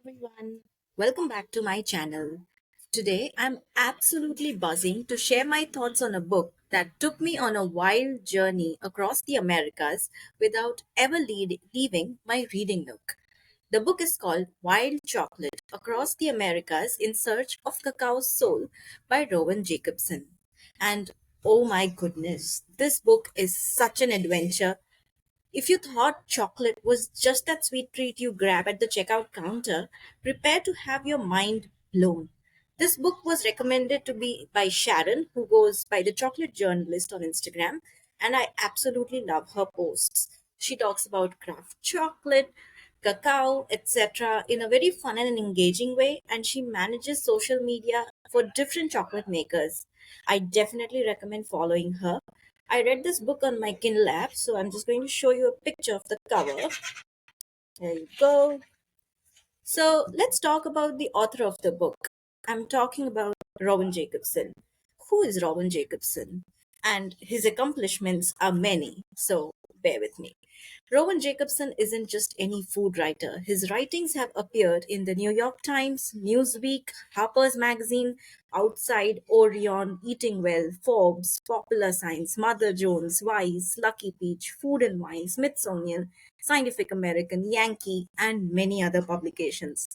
everyone. Welcome back to my channel. Today, I'm absolutely buzzing to share my thoughts on a book that took me on a wild journey across the Americas without ever leaving my reading nook. The book is called Wild Chocolate Across the Americas in Search of Cacao's Soul by Rowan Jacobsen. And oh my goodness, this book is such an adventure. If you thought chocolate was just that sweet treat you grab at the checkout counter, prepare to have your mind blown. This book was recommended to me by Sharon, who goes by the chocolate journalist on Instagram, and I absolutely love her posts. She talks about craft chocolate, cacao, etc., in a very fun and engaging way, and she manages social media for different chocolate makers. I definitely recommend following her. I read this book on my Kindle app, so I'm just going to show you a picture of the cover. There you go. So let's talk about the author of the book. I'm talking about Rowan Jacobsen. Who is Rowan Jacobsen? And his accomplishments are many, so bear with me. Rowan Jacobsen isn't just any food writer. His writings have appeared in the New York Times, Newsweek, Harper's Magazine, Outside, Orion, Eating Well, Forbes, Popular Science, Mother Jones, Vice, Lucky Peach, Food and Wine, Smithsonian, Scientific American, Yankee, and many other publications.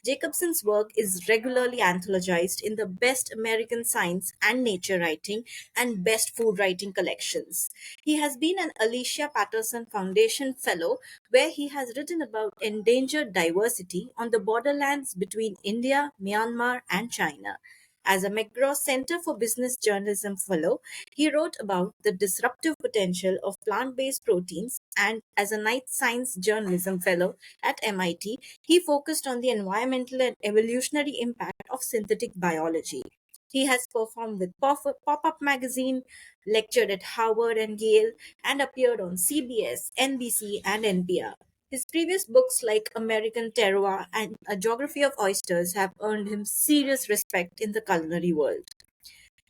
Jacobson's work is regularly anthologized in the Best American Science and Nature Writing and Best Food Writing collections. He has been an Alicia Patterson Foundation Fellow, where he has written about endangered diversity on the borderlands between India, Myanmar, and China. As a McGraw Center for Business Journalism Fellow, he wrote about the disruptive potential of plant based proteins, and as a Knight Science Journalism Fellow at MIT, he focused on the environmental and evolutionary impact of synthetic biology. He has performed with Pop-Up Magazine, lectured at Harvard and Yale, and appeared on CBS, NBC, and NPR. His previous books like American Terroir and A Geography of Oysters have earned him serious respect in the culinary world.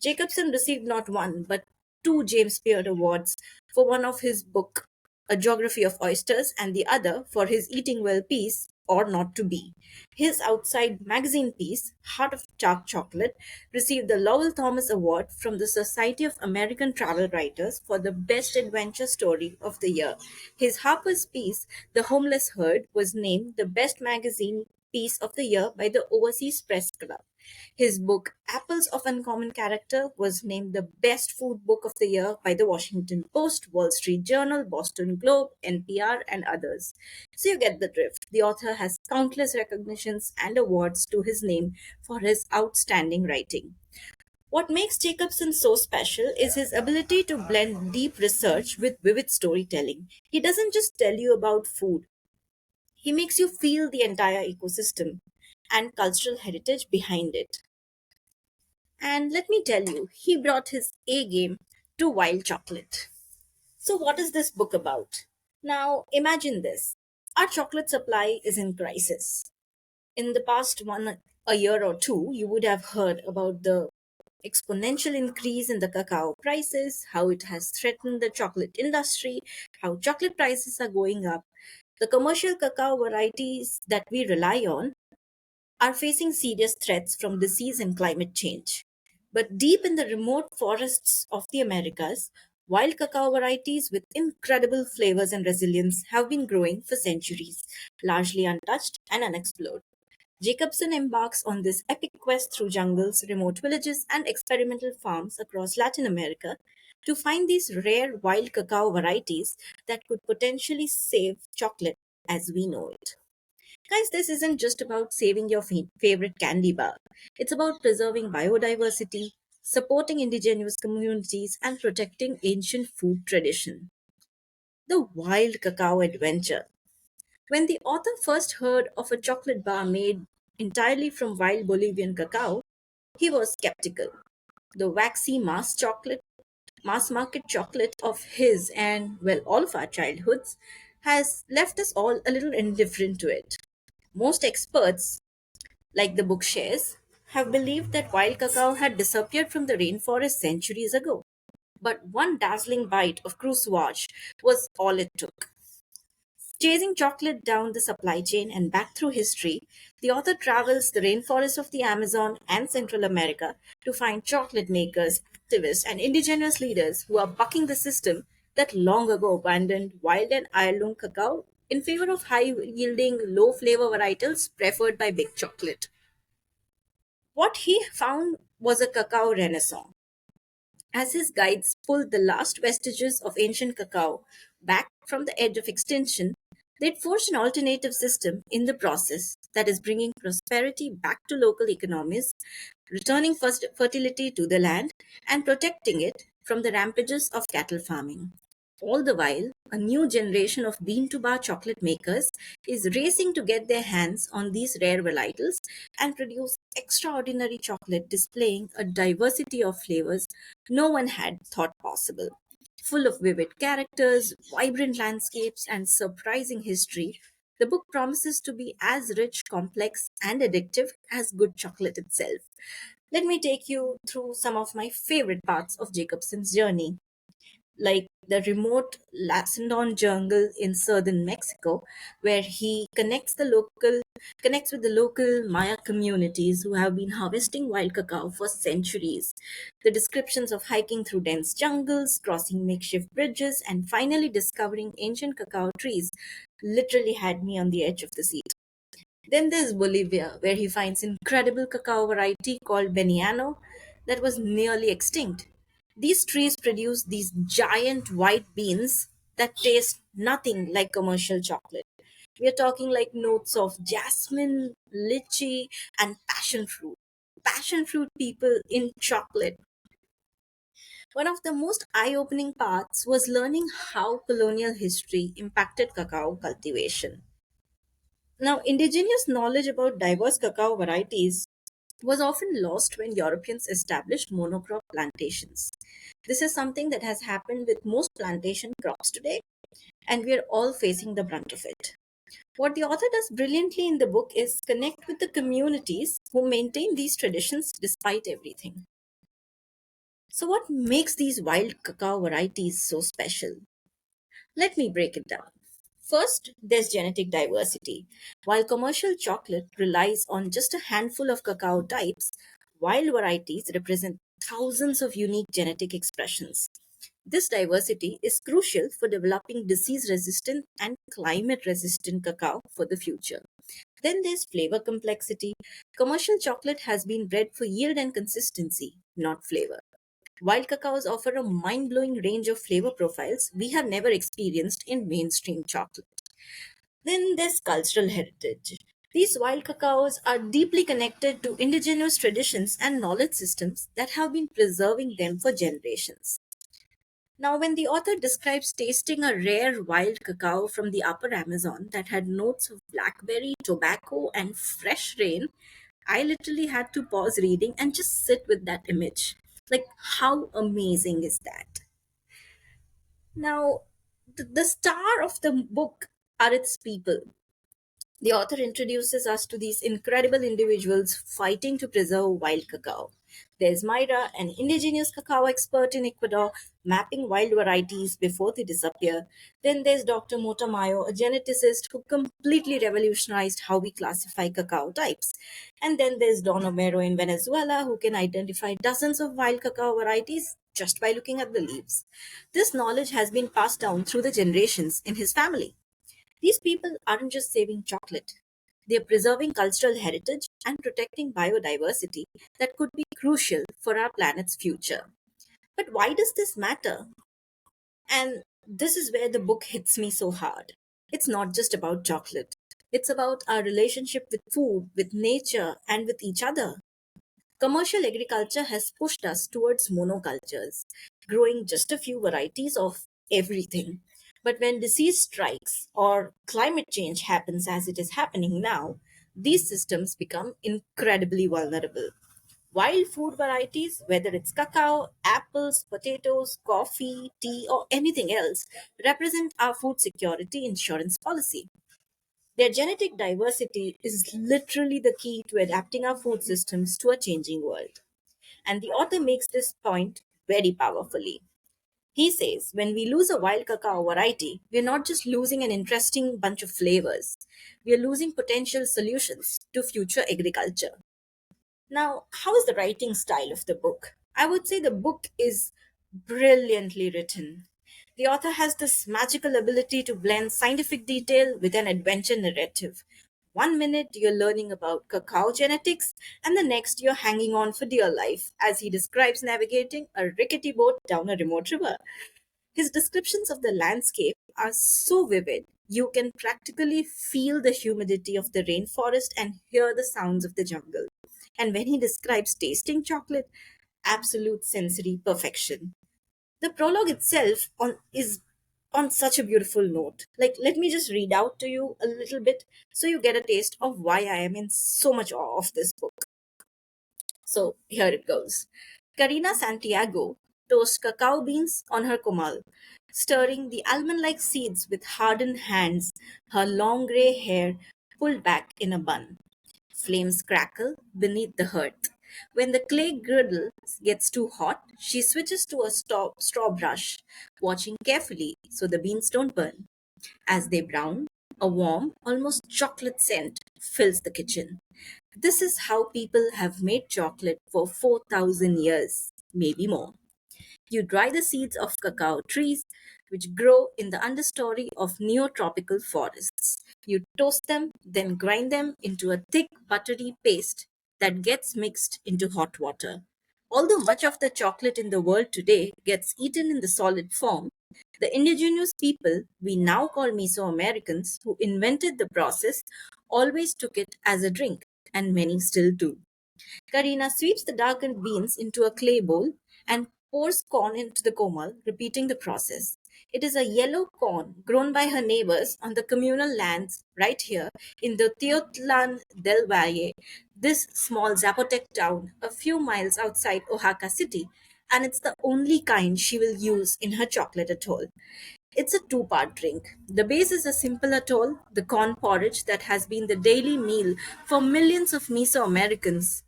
Jacobsen received not one but two James Beard Awards for one of his book, A Geography of Oysters, and the other for his Eating Well piece, Or Not to Be. His Outside magazine piece, Heart of Dark Chocolate, received the Lowell Thomas Award from the Society of American Travel Writers for the Best Adventure Story of the Year. His Harper's piece, The Homeless Herd, was named the Best Magazine Piece of the Year by the Overseas Press Club. His book, Apples of Uncommon Character, was named the Best Food Book of the Year by the Washington Post, Wall Street Journal, Boston Globe, NPR, and others. So you get the drift. The author has countless recognitions and awards to his name for his outstanding writing. What makes Jacobson so special is his ability to blend deep research with vivid storytelling. He doesn't just tell you about food, he makes you feel the entire ecosystem and cultural heritage behind it. And let me tell you, he brought his A game to Wild Chocolate. So, what is this book about? Now, imagine this: our chocolate supply is in crisis. In the past a year or two, you would have heard about the exponential increase in the cacao prices, how it has threatened the chocolate industry, how chocolate prices are going up. The commercial cacao varieties that we rely on are facing serious threats from disease and climate change. But deep in the remote forests of the Americas, wild cacao varieties with incredible flavors and resilience have been growing for centuries, largely untouched and unexplored. Jacobson embarks on this epic quest through jungles, remote villages, and experimental farms across Latin America to find these rare wild cacao varieties that could potentially save chocolate as we know it. Guys, this isn't just about saving your favorite candy bar. It's about preserving biodiversity, supporting indigenous communities, and protecting ancient food tradition. The Wild Cacao Adventure. When the author first heard of a chocolate bar made entirely from wild Bolivian cacao, he was skeptical. The waxy mass market chocolate of his and, well, all of our childhoods has left us all a little indifferent to it. Most experts, like the book shares, have believed that wild cacao had disappeared from the rainforest centuries ago. But one dazzling bite of cruisewage was all it took. Chasing chocolate down the supply chain and back through history, the author travels the rainforests of the Amazon and Central America to find chocolate makers, activists, and indigenous leaders who are bucking the system that long ago abandoned wild and heirloom cacao in favor of high yielding, low flavor varietals preferred by big chocolate. What he found was a cacao renaissance. As his guides pulled the last vestiges of ancient cacao back from the edge of extinction, they'd forged an alternative system in the process that is bringing prosperity back to local economies, returning first fertility to the land, and protecting it from the rampages of cattle farming. All the while, a new generation of bean to bar chocolate makers is racing to get their hands on these rare varietals and produce extraordinary chocolate displaying a diversity of flavors no one had thought possible. Full of vivid characters, vibrant landscapes, and surprising history, the book promises to be as rich, complex, and addictive as good chocolate itself. Let me take you through some of my favorite parts of Jacobson's journey, like the remote Lacandon jungle in southern Mexico, where he connects with the local Maya communities who have been harvesting wild cacao for centuries. The descriptions of hiking through dense jungles, crossing makeshift bridges, and finally discovering ancient cacao trees literally had me on the edge of the seat. Then there's Bolivia, where he finds incredible cacao variety called Beniano that was nearly extinct. These trees produce these giant white beans that taste nothing like commercial chocolate. We are talking like notes of jasmine, lychee, and passion fruit. Passion fruit people in chocolate. One of the most eye opening parts was learning how colonial history impacted cacao cultivation. Now, indigenous knowledge about diverse cacao varieties was often lost when Europeans established monocrop plantations. This is something that has happened with most plantation crops today, and we are all facing the brunt of it. What the author does brilliantly in the book is connect with the communities who maintain these traditions despite everything. So, what makes these wild cacao varieties so special? Let me break it down. First, there's genetic diversity. While commercial chocolate relies on just a handful of cacao types, wild varieties represent thousands of unique genetic expressions. This diversity is crucial for developing disease resistant and climate resistant cacao for the future. Then there's flavor complexity. Commercial chocolate has been bred for yield and consistency, not flavor. Wild cacaos offer a mind blowing range of flavor profiles we have never experienced in mainstream chocolate. Then there's cultural heritage. These wild cacaos are deeply connected to indigenous traditions and knowledge systems that have been preserving them for generations. Now, when the author describes tasting a rare wild cacao from the upper Amazon that had notes of blackberry, tobacco, and fresh rain, I literally had to pause reading and just sit with that image. Like, how amazing is that? Now, the star of the book are its people. The author introduces us to these incredible individuals fighting to preserve wild cacao. There's Myra, an indigenous cacao expert in Ecuador, mapping wild varieties before they disappear. Then there's Dr. Motamayo, a geneticist who completely revolutionized how we classify cacao types. And then there's Don Omero in Venezuela, who can identify dozens of wild cacao varieties just by looking at the leaves. This knowledge has been passed down through the generations in his family. These people aren't just saving chocolate, they are preserving cultural heritage and protecting biodiversity that could be crucial for our planet's future. But why does this matter? And this is where the book hits me so hard. It's not just about chocolate, it's about our relationship with food, with nature, and with each other. Commercial agriculture has pushed us towards monocultures, growing just a few varieties of everything. But when disease strikes or climate change happens as it is happening now, these systems become incredibly vulnerable. Wild food varieties, whether it's cacao, apples, potatoes, coffee, tea, or anything else, represent our food security insurance policy. Their genetic diversity is literally the key to adapting our food systems to a changing world. And the author makes this point very powerfully. He says when we lose a wild cacao variety, we're not just losing an interesting bunch of flavors, we are losing potential solutions to future agriculture. Now, how is the writing style of the book? I would say the book is brilliantly written. The author has this magical ability to blend scientific detail with an adventure narrative. One minute you're learning about cacao genetics, and the next you're hanging on for dear life as he describes navigating a rickety boat down a remote river. His descriptions of the landscape are so vivid, you can practically feel the humidity of the rainforest and hear the sounds of the jungle. And when he describes tasting chocolate, absolute sensory perfection. The prologue itself is on such a beautiful note. Like, let me just read out to you a little bit so you get a taste of why I am in so much awe of this book. So here it goes. Karina Santiago toasts cacao beans on her comal, stirring the almond like seeds with hardened hands, her long grey hair pulled back in a bun. Flames crackle beneath the hearth. When the clay griddle gets too hot, she switches to a straw brush, watching carefully so the beans don't burn. As they brown, a warm, almost chocolate scent fills the kitchen. This is how people have made chocolate for 4,000 years, maybe more. You dry the seeds of cacao trees, which grow in the understory of neotropical forests. You toast them, then grind them into a thick, buttery paste that gets mixed into hot water. Although much of the chocolate in the world today gets eaten in the solid form, the indigenous people we now call Mesoamericans who invented the process always took it as a drink, and many still do. Karina sweeps the darkened beans into a clay bowl and pours corn into the komal, repeating the process. It is a yellow corn grown by her neighbors on the communal lands right here in the Teotlan del Valle, this small Zapotec town a few miles outside Oaxaca City, and it's the only kind she will use in her chocolate atoll. It's a two-part drink. The base is a simple atoll, the corn porridge that has been the daily meal for millions of Mesoamericans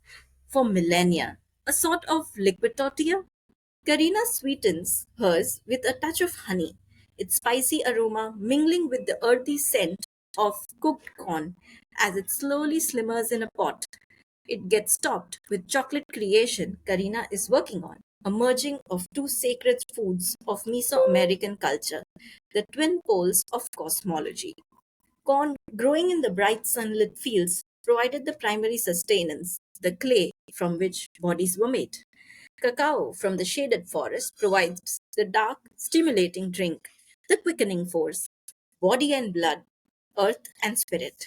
for millennia. A sort of liquid tortilla. Karina sweetens hers with a touch of honey, its spicy aroma mingling with the earthy scent of cooked corn as it slowly simmers in a pot. It gets topped with chocolate creation Karina is working on, a merging of two sacred foods of Mesoamerican culture, the twin poles of cosmology. Corn growing in the bright sunlit fields provided the primary sustenance, the clay from which bodies were made. Cacao from the shaded forest provides the dark, stimulating drink, the quickening force, body and blood, earth and spirit.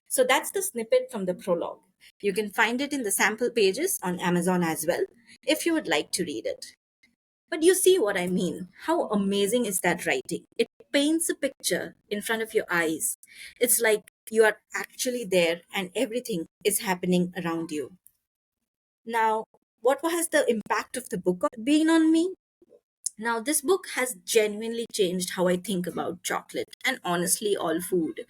So that's the snippet from the prologue. You can find it in the sample pages on Amazon as well if you would like to read it. But you see what I mean. How amazing is that writing? It paints a picture in front of your eyes. It's like you are actually there and everything is happening around you. Now, what has the impact of the book been on me? Now, this book has genuinely changed how I think about chocolate and honestly all food.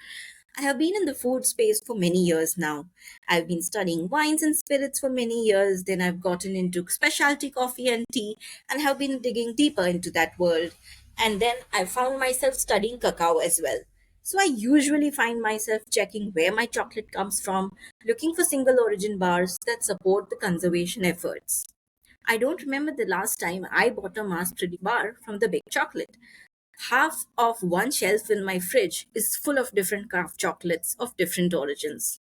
I have been in the food space for many years now. I've been studying wines and spirits for many years, then I've gotten into specialty coffee and tea and have been digging deeper into that world. And then I found myself studying cacao as well. So I usually find myself checking where my chocolate comes from, looking for single origin bars that support the conservation efforts. I don't remember the last time I bought a mass produced bar from the big chocolate. Half of one shelf in my fridge is full of different craft chocolates of different origins.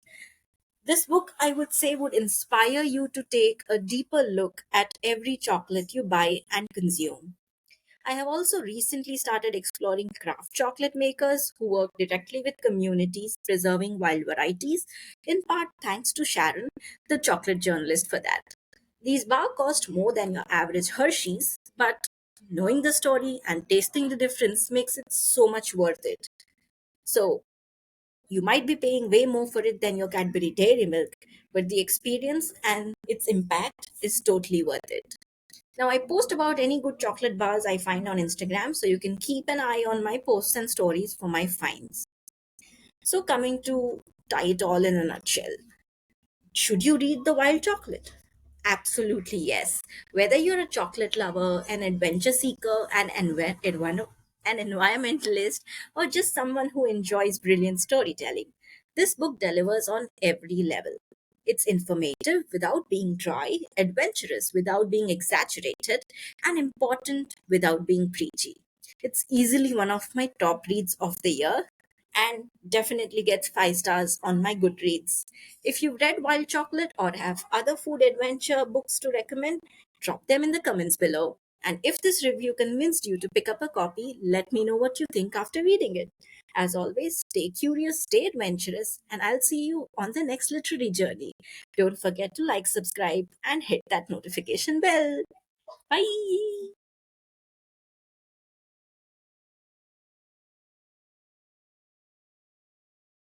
This book, I would say, would inspire you to take a deeper look at every chocolate you buy and consume. I have also recently started exploring craft chocolate makers who work directly with communities preserving wild varieties, in part thanks to Sharon, the chocolate journalist, for that. These bars cost more than your average Hershey's, but knowing the story and tasting the difference makes it so much worth it. So, you might be paying way more for it than your Cadbury Dairy Milk, but the experience and its impact is totally worth it. Now, I post about any good chocolate bars I find on Instagram, so you can keep an eye on my posts and stories for my finds. So, coming to tie it all in a nutshell, should you read The Wild Chocolate? Absolutely, yes. Whether you're a chocolate lover, an adventure seeker, an environmentalist, or just someone who enjoys brilliant storytelling, this book delivers on every level. It's informative without being dry, adventurous without being exaggerated, and important without being preachy. It's easily one of my top reads of the year and definitely gets 5 stars on my Goodreads. If you've read Wild Chocolate or have other food adventure books to recommend, drop them in the comments below. And if this review convinced you to pick up a copy, let me know what you think after reading it. As always, stay curious, stay adventurous, and I'll see you on the next literary journey. Don't forget to like, subscribe, and hit that notification bell. Bye!